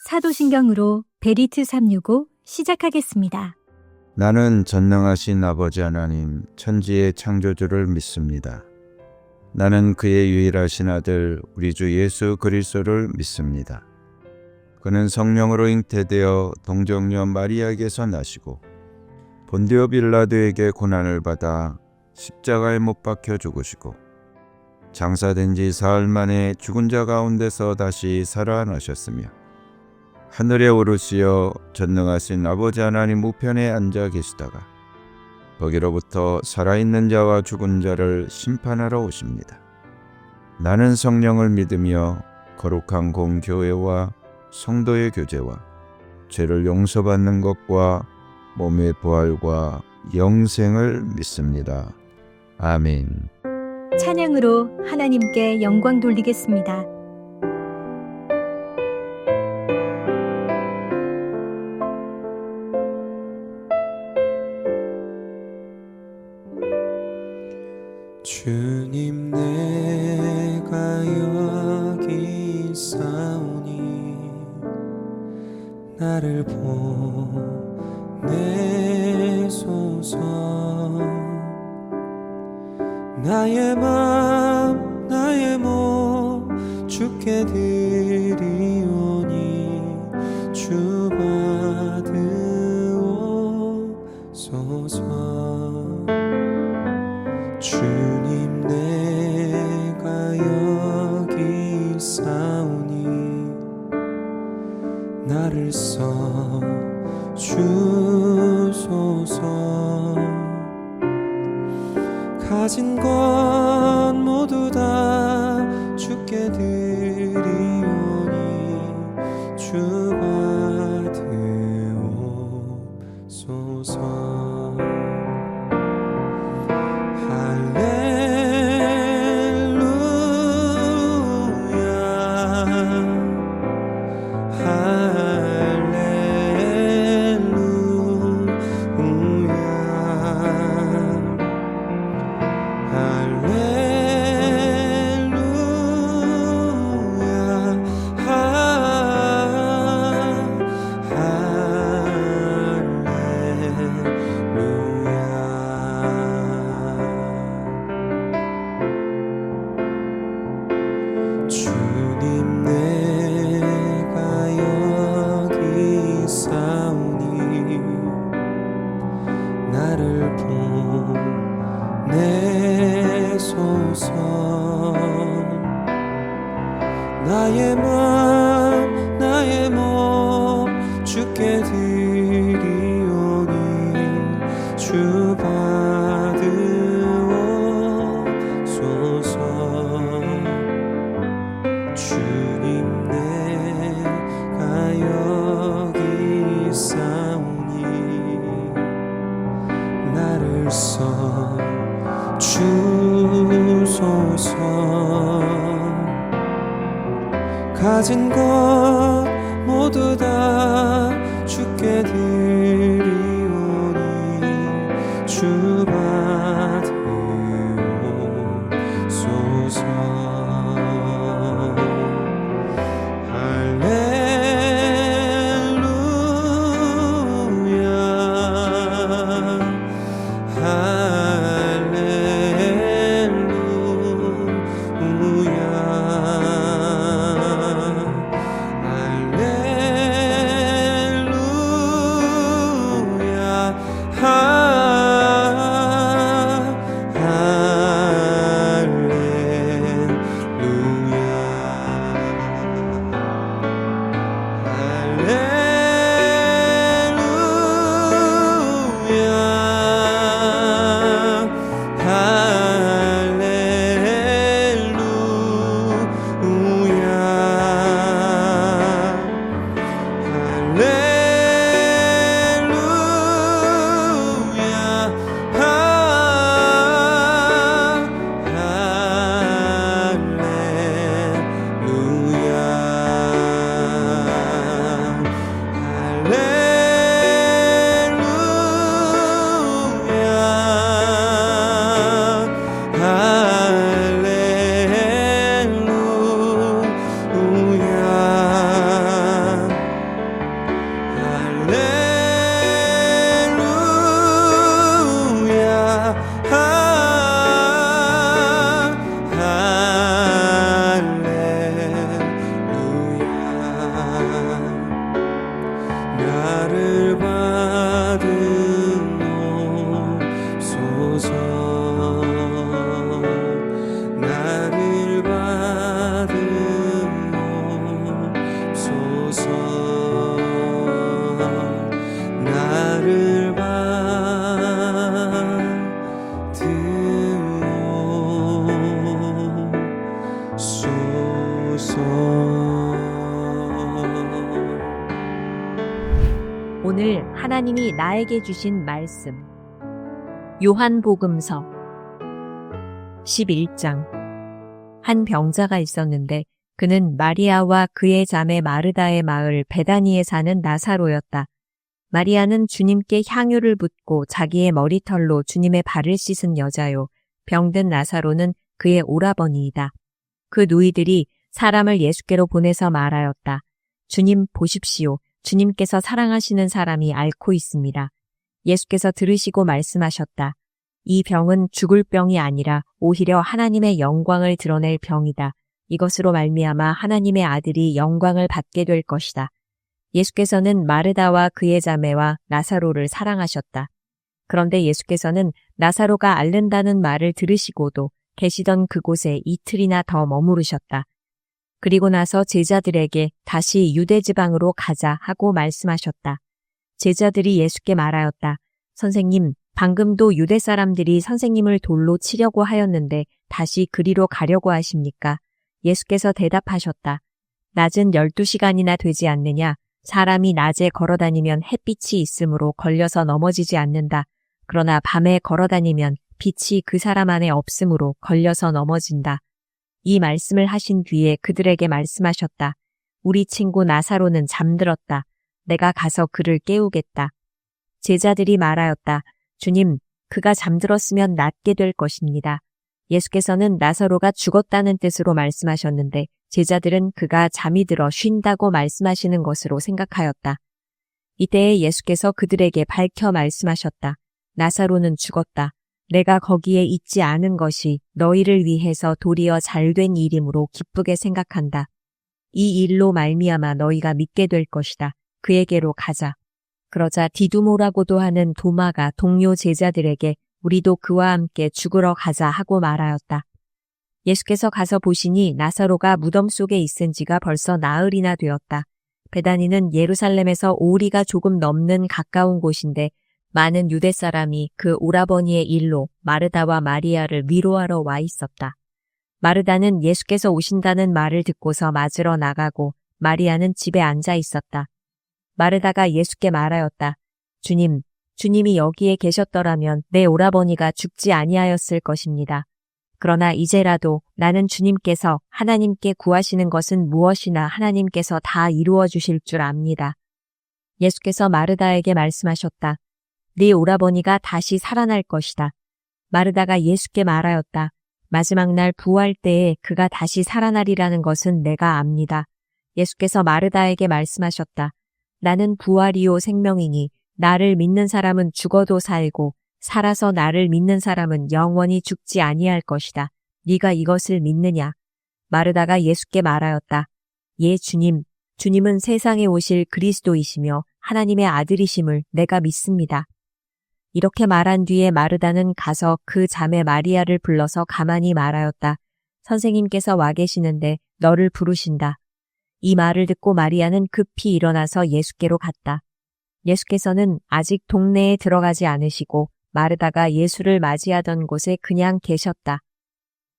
사도신경으로 베리트 365 시작하겠습니다. 나는 전능하신 아버지 하나님 천지의 창조주를 믿습니다. 나는 그의 유일하신 아들 우리 주 예수 그리스도를 믿습니다. 그는 성령으로 잉태되어 동정녀 마리아에게서 나시고 본디오 빌라도에게 고난을 받아 십자가에 못 박혀 죽으시고 장사된 지 사흘 만에 죽은 자 가운데서 다시 살아나셨으며 하늘에 오르시어 전능하신 아버지 하나님 우편에 앉아 계시다가 거기로부터 살아있는 자와 죽은 자를 심판하러 오십니다. 나는 성령을 믿으며 거룩한 공교회와 성도의 교제와 죄를 용서받는 것과 몸의 부활과 영생을 믿습니다. 아멘. 찬양으로 하나님께 영광 돌리겠습니다. 주님 내가 여기 있사오니 나를 보내소서. 나의 맘 나의 몸 주께 드리오니 주 받으옵소서. 주님 내가 여기 있사오니 나를 써 주소서. 가진 것 모두 다 주께 드리오니 주 받으옵소서. 주님 내가 여기 있사오니 나를 보내소서. 나의 맘 나의 몸 주께 드리오니 주 받으옵소서. 주님 내가 여기 있사오니 나를 써 주소서. 가진 것 모두 다 주께 드리오니 주 받으옵소서. 할렐루야. 하나님이 나에게 주신 말씀. 요한복음서 11장. 한 병자가 있었는데 그는 마리아와 그의 자매 마르다의 마을 베다니에 사는 나사로였다. 마리아는 주님께 향유를 붓고 자기의 머리털로 주님의 발을 씻은 여자요. 병든 나사로는 그의 오라버니이다. 그 누이들이 사람을 예수께로 보내서 말하였다. 주님 보십시오. 주님께서 사랑하시는 사람이 앓고 있습니다. 예수께서 들으시고 말씀하셨다. 이 병은 죽을 병이 아니라 오히려 하나님의 영광을 드러낼 병이다. 이것으로 말미암아 하나님의 아들이 영광을 받게 될 것이다. 예수께서는 마르다와 그의 자매와 나사로를 사랑하셨다. 그런데 예수께서는 나사로가 앓는다는 말을 들으시고도 계시던 그곳에 이틀이나 더 머무르셨다. 그리고 나서 제자들에게 다시 유대 지방으로 가자 하고 말씀하셨다. 제자들이 예수께 말하였다. 선생님, 방금도 유대 사람들이 선생님을 돌로 치려고 하였는데 다시 그리로 가려고 하십니까? 예수께서 대답하셨다. 낮은 12시간이나 되지 않느냐? 사람이 낮에 걸어다니면 햇빛이 있으므로 걸려서 넘어지지 않는다. 그러나 밤에 걸어다니면 빛이 그 사람 안에 없으므로 걸려서 넘어진다. 이 말씀을 하신 뒤에 그들에게 말씀하셨다. 우리 친구 나사로는 잠들었다. 내가 가서 그를 깨우겠다. 제자들이 말하였다. 주님, 그가 잠들었으면 낫게 될 것입니다. 예수께서는 나사로가 죽었다는 뜻으로 말씀하셨는데 제자들은 그가 잠이 들어 쉰다고 말씀하시는 것으로 생각하였다. 이때에 예수께서 그들에게 밝혀 말씀하셨다. 나사로는 죽었다. 내가 거기에 있지 않은 것이 너희를 위해서 도리어 잘된 일이므로 기쁘게 생각한다. 이 일로 말미암아 너희가 믿게 될 것이다. 그에게로 가자. 그러자 디두모라고도 하는 도마가 동료 제자들에게 우리도 그와 함께 죽으러 가자 하고 말하였다. 예수께서 가서 보시니 나사로가 무덤 속에 있은 지가 벌써 나흘이나 되었다. 베다니는 예루살렘에서 5리가 조금 넘는 가까운 곳인데 많은 유대 사람이 그 오라버니의 일로 마르다와 마리아를 위로하러 와 있었다. 마르다는 예수께서 오신다는 말을 듣고서 맞으러 나가고 마리아는 집에 앉아 있었다. 마르다가 예수께 말하였다. 주님, 주님이 여기에 계셨더라면 내 오라버니가 죽지 아니하였을 것입니다. 그러나 이제라도 나는 주님께서 하나님께 구하시는 것은 무엇이나 하나님께서 다 이루어 주실 줄 압니다. 예수께서 마르다에게 말씀하셨다. 네 오라버니가 다시 살아날 것이다. 마르다가 예수께 말하였다. 마지막 날 부활 때에 그가 다시 살아나리라는 것은 내가 압니다. 예수께서 마르다에게 말씀하셨다. 나는 부활이요 생명이니 나를 믿는 사람은 죽어도 살고 살아서 나를 믿는 사람은 영원히 죽지 아니할 것이다. 네가 이것을 믿느냐? 마르다가 예수께 말하였다. 예, 주님. 주님은 세상에 오실 그리스도이시며 하나님의 아들이심을 내가 믿습니다. 이렇게 말한 뒤에 마르다는 가서 그 자매 마리아를 불러서 가만히 말하였다. 선생님께서 와 계시는데 너를 부르신다. 이 말을 듣고 마리아는 급히 일어나서 예수께로 갔다. 예수께서는 아직 동네에 들어가지 않으시고 마르다가 예수를 맞이하던 곳에 그냥 계셨다.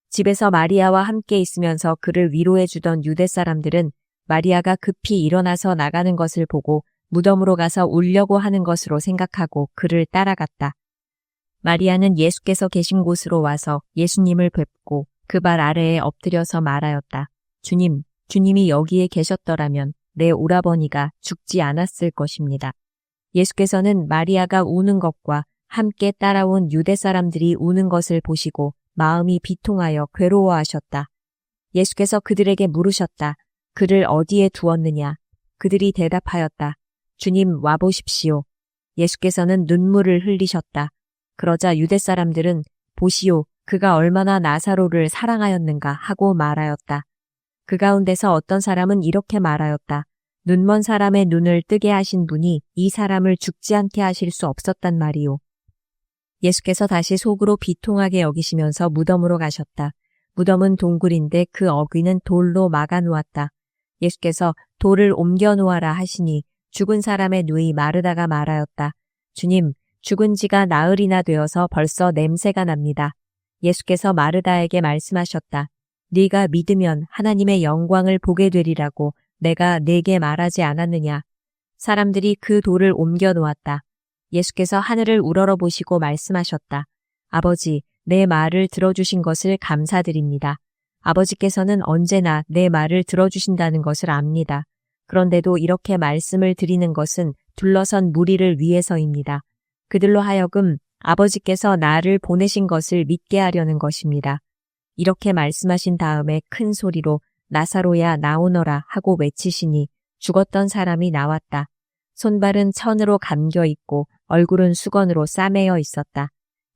집에서 마리아와 함께 있으면서 그를 위로해 주던 유대 사람들은 마리아가 급히 일어나서 나가는 것을 보고 무덤으로 가서 울려고 하는 것으로 생각하고 그를 따라갔다. 마리아는 예수께서 계신 곳으로 와서 예수님을 뵙고 그 발 아래에 엎드려서 말하였다. 주님, 주님이 여기에 계셨더라면 내 오라버니가 죽지 않았을 것입니다. 예수께서는 마리아가 우는 것과 함께 따라온 유대 사람들이 우는 것을 보시고 마음이 비통하여 괴로워하셨다. 예수께서 그들에게 물으셨다. 그를 어디에 두었느냐? 그들이 대답하였다. 주님 와보십시오. 예수께서는 눈물을 흘리셨다. 그러자 유대 사람들은 보시오, 그가 얼마나 나사로를 사랑하였는가 하고 말하였다. 그 가운데서 어떤 사람은 이렇게 말하였다. 눈먼 사람의 눈을 뜨게 하신 분이 이 사람을 죽지 않게 하실 수 없었단 말이오. 예수께서 다시 속으로 비통하게 여기시면서 무덤으로 가셨다. 무덤은 동굴인데 그 어귀는 돌로 막아 놓았다. 예수께서 돌을 옮겨 놓아라 하시니 죽은 사람의 누이 마르다가 말하였다. 주님, 죽은 지가 나흘이나 되어서 벌써 냄새가 납니다. 예수께서 마르다에게 말씀하셨다. 네가 믿으면 하나님의 영광을 보게 되리라고 내가 네게 말하지 않았느냐. 사람들이 그 돌을 옮겨 놓았다. 예수께서 하늘을 우러러 보시고 말씀하셨다. 아버지, 내 말을 들어주신 것을 감사드립니다. 아버지께서는 언제나 내 말을 들어주신다는 것을 압니다. 그런데도 이렇게 말씀을 드리는 것은 둘러선 무리를 위해서입니다. 그들로 하여금 아버지께서 나를 보내신 것을 믿게 하려는 것입니다. 이렇게 말씀하신 다음에 큰 소리로 나사로야 나오너라 하고 외치시니 죽었던 사람이 나왔다. 손발은 천으로 감겨 있고 얼굴은 수건으로 싸매어 있었다.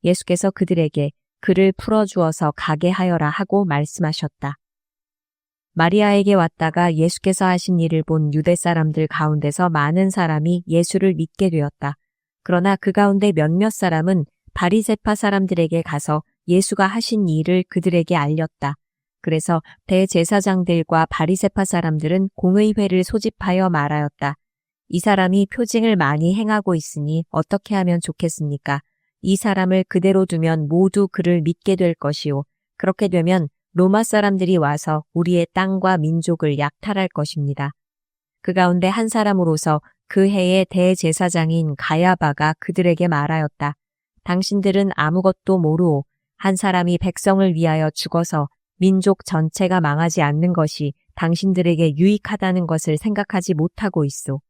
예수께서 그들에게 그를 풀어주어서 가게 하여라 하고 말씀하셨다. 마리아에게 왔다가 예수께서 하신 일을 본 유대 사람들 가운데서 많은 사람이 예수를 믿게 되었다. 그러나 그 가운데 몇몇 사람은 바리새파 사람들에게 가서 예수가 하신 일을 그들에게 알렸다. 그래서 대제사장들과 바리새파 사람들은 공의회를 소집하여 말하였다. 이 사람이 표징을 많이 행하고 있으니 어떻게 하면 좋겠습니까? 이 사람을 그대로 두면 모두 그를 믿게 될 것이요. 그렇게 되면 로마 사람들이 와서 우리의 땅과 민족을 약탈할 것입니다. 그 가운데 한 사람으로서 그 해의 대제사장인 가야바가 그들에게 말하였다. 당신들은 아무것도 모르오. 한 사람이 백성을 위하여 죽어서 민족 전체가 망하지 않는 것이 당신들에게 유익하다는 것을 생각하지 못하고 있소.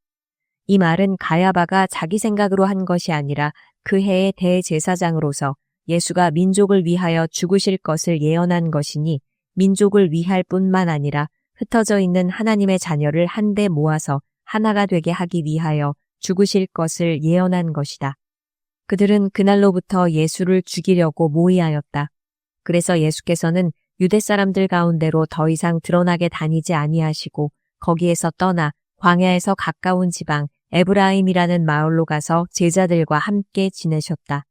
이 말은 가야바가 자기 생각으로 한 것이 아니라 그 해의 대제사장으로서 예수가 민족을 위하여 죽으실 것을 예언한 것이니 민족을 위할 뿐만 아니라 흩어져 있는 하나님의 자녀를 한데 모아서 하나가 되게 하기 위하여 죽으실 것을 예언한 것이다. 그들은 그날로부터 예수를 죽이려고 모의하였다. 그래서 예수께서는 유대 사람들 가운데로 더 이상 드러나게 다니지 아니하시고 거기에서 떠나 광야에서 가까운 지방 에브라임이라는 마을로 가서 제자들과 함께 지내셨다.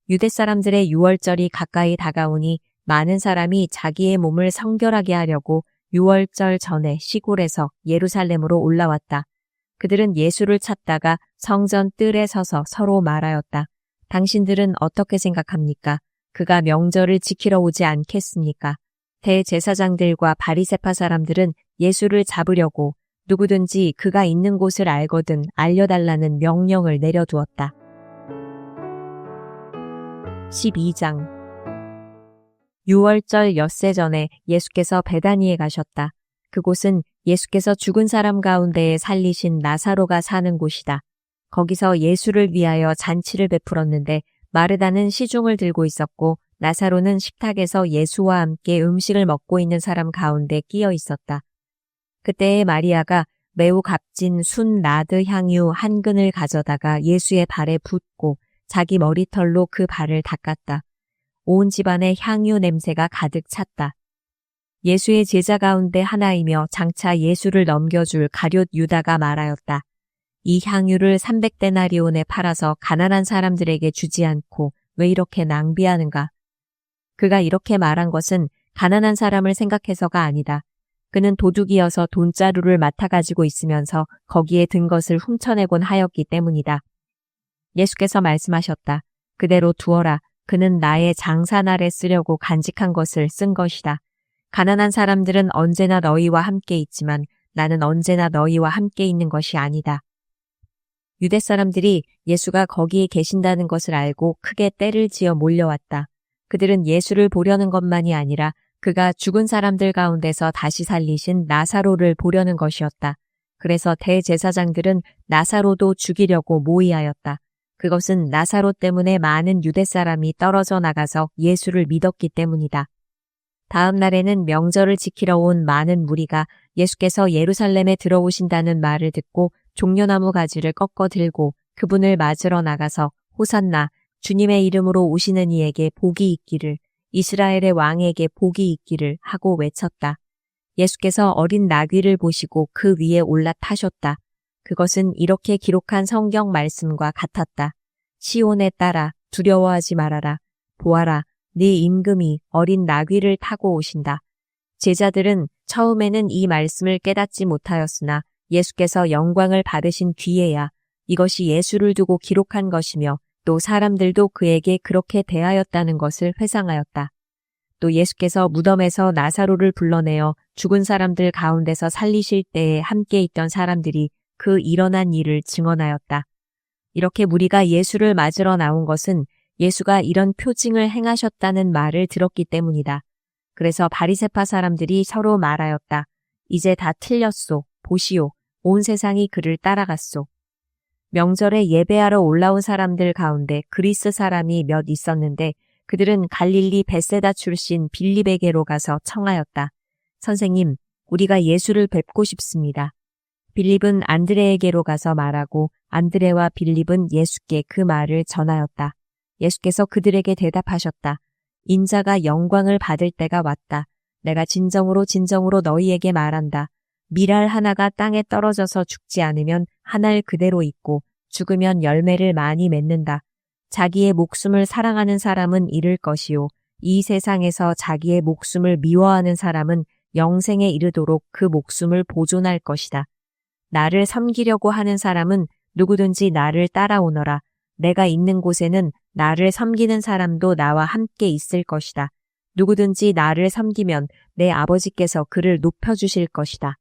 유대 사람들의 유월절이 가까이 다가오니 많은 사람이 자기의 몸을 성결하게 하려고 유월절 전에 시골에서 예루살렘으로 올라왔다. 그들은 예수를 찾다가 성전 뜰에 서서 서로 말하였다. 당신들은 어떻게 생각합니까? 그가 명절을 지키러 오지 않겠습니까? 대제사장들과 바리새파 사람들은 예수를 잡으려고 누구든지 그가 있는 곳을 알거든 알려달라는 명령을 내려두었다. 12장 유월절 엿새 전에 예수께서 베다니에 가셨다. 그곳은 예수께서 죽은 사람 가운데에 살리신 나사로가 사는 곳이다. 거기서 예수를 위하여 잔치를 베풀었는데 마르다는 시중을 들고 있었고 나사로는 식탁에서 예수와 함께 음식을 먹고 있는 사람 가운데 끼어 있었다. 그때에 마리아가 매우 값진 순 나드 향유 한 근을 가져다가 예수의 발에 붓고 자기 머리털로 그 발을 닦았다. 온 집안에 향유 냄새가 가득 찼다. 예수의 제자 가운데 하나이며 장차 예수를 넘겨줄 가룟 유다가 말하였다. 이 향유를 300데나리온에 팔아서 가난한 사람들에게 주지 않고 왜 이렇게 낭비하는가? 그가 이렇게 말한 것은 가난한 사람을 생각해서가 아니다. 그는 도둑이어서 돈자루를 맡아가지고 있으면서 거기에 든 것을 훔쳐내곤 하였기 때문이다. 예수께서 말씀하셨다. 그대로 두어라. 그는 나의 장사날에 쓰려고 간직한 것을 쓴 것이다. 가난한 사람들은 언제나 너희와 함께 있지만 나는 언제나 너희와 함께 있는 것이 아니다. 유대 사람들이 예수가 거기에 계신다는 것을 알고 크게 떼를 지어 몰려왔다. 그들은 예수를 보려는 것만이 아니라 그가 죽은 사람들 가운데서 다시 살리신 나사로를 보려는 것이었다. 그래서 대제사장들은 나사로도 죽이려고 모의하였다. 그것은 나사로 때문에 많은 유대 사람이 떨어져 나가서 예수를 믿었기 때문이다. 다음 날에는 명절을 지키러 온 많은 무리가 예수께서 예루살렘에 들어오신다는 말을 듣고 종려나무 가지를 꺾어 들고 그분을 맞으러 나가서 호산나 주님의 이름으로 오시는 이에게 복이 있기를 이스라엘의 왕에게 복이 있기를 하고 외쳤다. 예수께서 어린 나귀를 보시고 그 위에 올라타셨다. 그것은 이렇게 기록한 성경 말씀과 같았다. 시온에 따라 두려워하지 말아라. 보아라. 네 임금이 어린 나귀를 타고 오신다. 제자들은 처음에는 이 말씀을 깨닫지 못하였으나 예수께서 영광을 받으신 뒤에야 이것이 예수를 두고 기록한 것이며 또 사람들도 그에게 그렇게 대하였다는 것을 회상하였다. 또 예수께서 무덤에서 나사로를 불러내어 죽은 사람들 가운데서 살리실 때에 함께 있던 사람들이 그 일어난 일을 증언하였다. 이렇게 무리가 예수를 맞으러 나온 것은 예수가 이런 표징을 행하셨다는 말을 들었기 때문이다. 그래서 바리새파 사람들이 서로 말하였다. 이제 다 틀렸소. 보시오. 온 세상이 그를 따라갔소. 명절에 예배하러 올라온 사람들 가운데 그리스 사람이 몇 있었는데 그들은 갈릴리 벳세다 출신 빌립에게로 가서 청하였다. 선생님, 우리가 예수를 뵙고 싶습니다. 빌립은 안드레에게로 가서 말하고 안드레와 빌립은 예수께 그 말을 전하였다. 예수께서 그들에게 대답하셨다. 인자가 영광을 받을 때가 왔다. 내가 진정으로 너희에게 말한다. 밀알 하나가 땅에 떨어져서 죽지 않으면 한 알 그대로 있고 죽으면 열매를 많이 맺는다. 자기의 목숨을 사랑하는 사람은 잃을 것이요. 이 세상에서 자기의 목숨을 미워하는 사람은 영생에 이르도록 그 목숨을 보존할 것이다. 나를 섬기려고 하는 사람은 누구든지 나를 따라오너라. 내가 있는 곳에는 나를 섬기는 사람도 나와 함께 있을 것이다. 누구든지 나를 섬기면 내 아버지께서 그를 높여주실 것이다.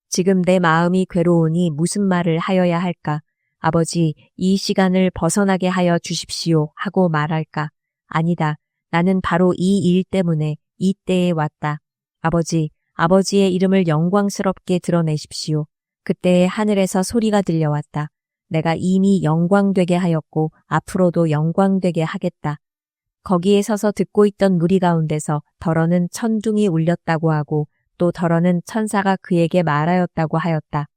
지금 내 마음이 괴로우니 무슨 말을 하여야 할까? 아버지, 이 시간을 벗어나게 하여 주십시오 하고 말할까? 아니다. 나는 바로 이 일 때문에 이 때에 왔다. 아버지, 아버지의 이름을 영광스럽게 드러내십시오. 그때에 하늘에서 소리가 들려왔다. 내가 이미 영광되게 하였고 앞으로도 영광되게 하겠다. 거기에 서서 듣고 있던 무리 가운데서 더러는 천둥이 울렸다고 하고 또 더러는 천사가 그에게 말하였다고 하였다.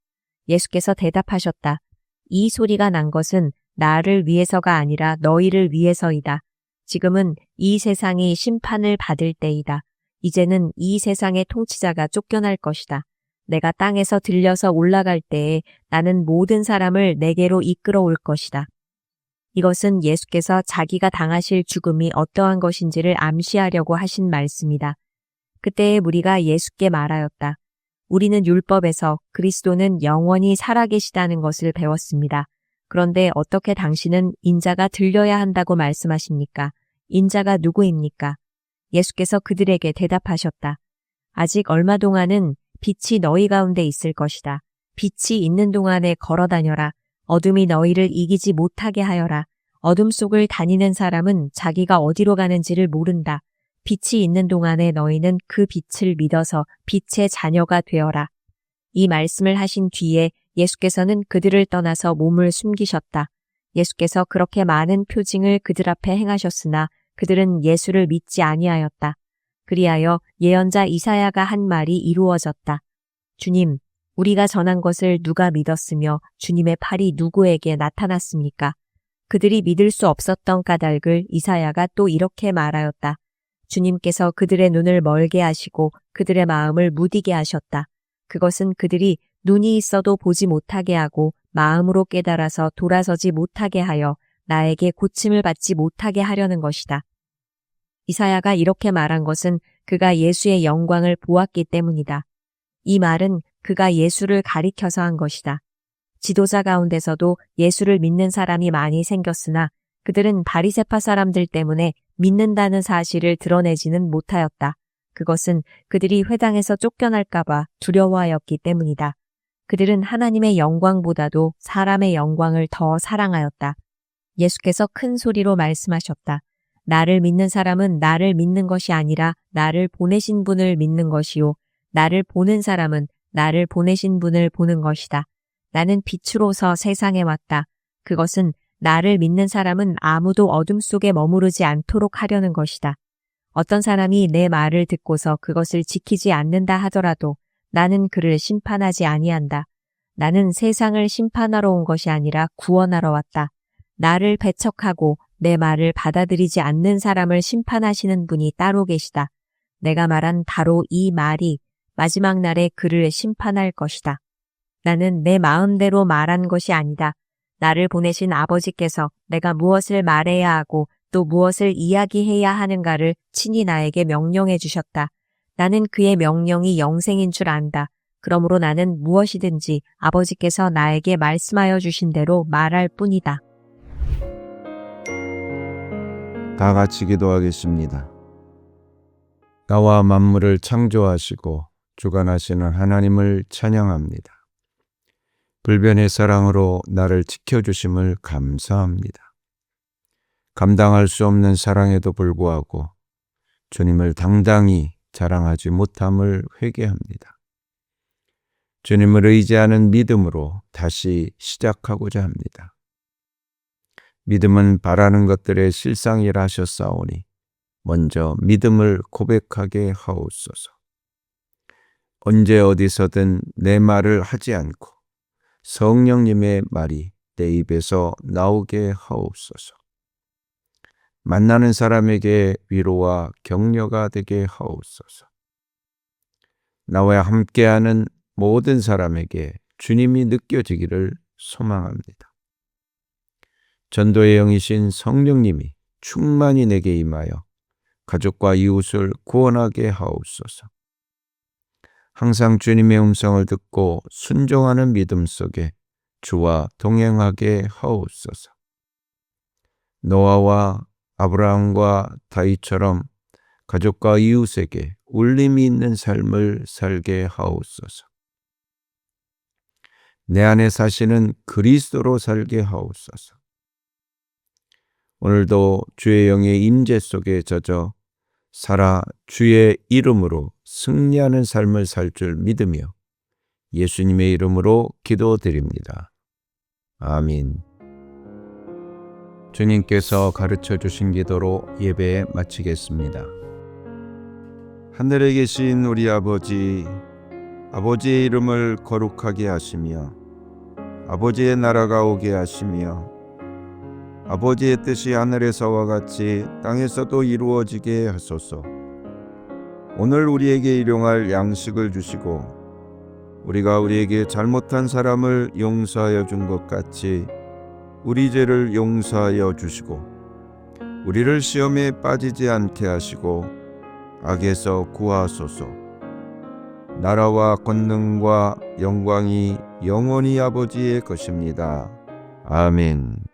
예수께서 대답하셨다. 이 소리가 난 것은 나를 위해서가 아니라 너희를 위해서이다. 지금은 이 세상이 심판을 받을 때이다. 이제는 이 세상의 통치자가 쫓겨날 것이다. 내가 땅에서 들려서 올라갈 때에 나는 모든 사람을 내게로 이끌어올 것이다. 이것은 예수께서 자기가 당하실 죽음이 어떠한 것인지를 암시하려고 하신 말씀이다. 그때의 무리가 예수께 말하였다. 우리는 율법에서 그리스도는 영원히 살아계시다는 것을 배웠습니다. 그런데 어떻게 당신은 인자가 들려야 한다고 말씀하십니까? 인자가 누구입니까? 예수께서 그들에게 대답하셨다. 아직 얼마 동안은 빛이 너희 가운데 있을 것이다. 빛이 있는 동안에 걸어 다녀라. 어둠이 너희를 이기지 못하게 하여라. 어둠 속을 다니는 사람은 자기가 어디로 가는지를 모른다. 빛이 있는 동안에 너희는 그 빛을 믿어서 빛의 자녀가 되어라. 이 말씀을 하신 뒤에 예수께서는 그들을 떠나서 몸을 숨기셨다. 예수께서 그렇게 많은 표징을 그들 앞에 행하셨으나 그들은 예수를 믿지 아니하였다. 그리하여 예언자 이사야가 한 말이 이루어졌다. 주님, 우리가 전한 것을 누가 믿었으며 주님의 팔이 누구에게 나타났습니까? 그들이 믿을 수 없었던 까닭을 이사야가 또 이렇게 말하였다. 주님께서 그들의 눈을 멀게 하시고 그들의 마음을 무디게 하셨다. 그것은 그들이 눈이 있어도 보지 못하게 하고 마음으로 깨달아서 돌아서지 못하게 하여 나에게 고침을 받지 못하게 하려는 것이다. 이사야가 이렇게 말한 것은 그가 예수의 영광을 보았기 때문이다. 이 말은 그가 예수를 가리켜서 한 것이다. 지도자 가운데서도 예수를 믿는 사람이 많이 생겼으나 그들은 바리새파 사람들 때문에 믿는다는 사실을 드러내지는 못하였다. 그것은 그들이 회당에서 쫓겨날까봐 두려워하였기 때문이다. 그들은 하나님의 영광보다도 사람의 영광을 더 사랑하였다. 예수께서 큰 소리로 말씀하셨다. 나를 믿는 사람은 나를 믿는 것이 아니라 나를 보내신 분을 믿는 것이요. 나를 보는 사람은 나를 보내신 분을 보는 것이다. 나는 빛으로서 세상에 왔다. 그것은 나를 믿는 사람은 아무도 어둠 속에 머무르지 않도록 하려는 것이다. 어떤 사람이 내 말을 듣고서 그것을 지키지 않는다 하더라도 나는 그를 심판하지 아니한다. 나는 세상을 심판하러 온 것이 아니라 구원하러 왔다. 나를 배척하고 내 말을 받아들이지 않는 사람을 심판하시는 분이 따로 계시다. 내가 말한 바로 이 말이 마지막 날에 그를 심판할 것이다. 나는 내 마음대로 말한 것이 아니다. 나를 보내신 아버지께서 내가 무엇을 말해야 하고 또 무엇을 이야기해야 하는가를 친히 나에게 명령해 주셨다. 나는 그의 명령이 영생인 줄 안다. 그러므로 나는 무엇이든지 아버지께서 나에게 말씀하여 주신 대로 말할 뿐이다. 다 같이 기도하겠습니다. 나와 만물을 창조하시고 주관하시는 하나님을 찬양합니다. 불변의 사랑으로 나를 지켜주심을 감사합니다. 감당할 수 없는 사랑에도 불구하고 주님을 당당히 자랑하지 못함을 회개합니다. 주님을 의지하는 믿음으로 다시 시작하고자 합니다. 믿음은 바라는 것들의 실상이라 하셨사오니 먼저 믿음을 고백하게 하옵소서. 언제 어디서든 내 말을 하지 않고 성령님의 말이 내 입에서 나오게 하옵소서. 만나는 사람에게 위로와 격려가 되게 하옵소서. 나와 함께하는 모든 사람에게 주님이 느껴지기를 소망합니다. 전도의 영이신 성령님이 충만히 내게 임하여 가족과 이웃을 구원하게 하옵소서. 항상 주님의 음성을 듣고 순종하는 믿음 속에 주와 동행하게 하옵소서. 노아와 아브라함과 다윗처럼 가족과 이웃에게 울림이 있는 삶을 살게 하옵소서. 내 안에 사시는 그리스도로 살게 하옵소서. 오늘도 주의 영의 임재 속에 젖어 살아 주의 이름으로 승리하는 삶을 살 줄 믿으며 예수님의 이름으로 기도드립니다. 아멘. 주님께서 가르쳐 주신 기도로 예배 마치겠습니다. 하늘에 계신 우리 아버지, 아버지의 이름을 거룩하게 하시며 아버지의 나라가 오게 하시며 아버지의 뜻이 하늘에서와 같이 땅에서도 이루어지게 하소서. 오늘 우리에게 일용할 양식을 주시고 우리가 우리에게 잘못한 사람을 용서하여 준 것 같이 우리 죄를 용서하여 주시고 우리를 시험에 빠지지 않게 하시고 악에서 구하소서. 나라와 권능과 영광이 영원히 아버지의 것입니다. 아멘.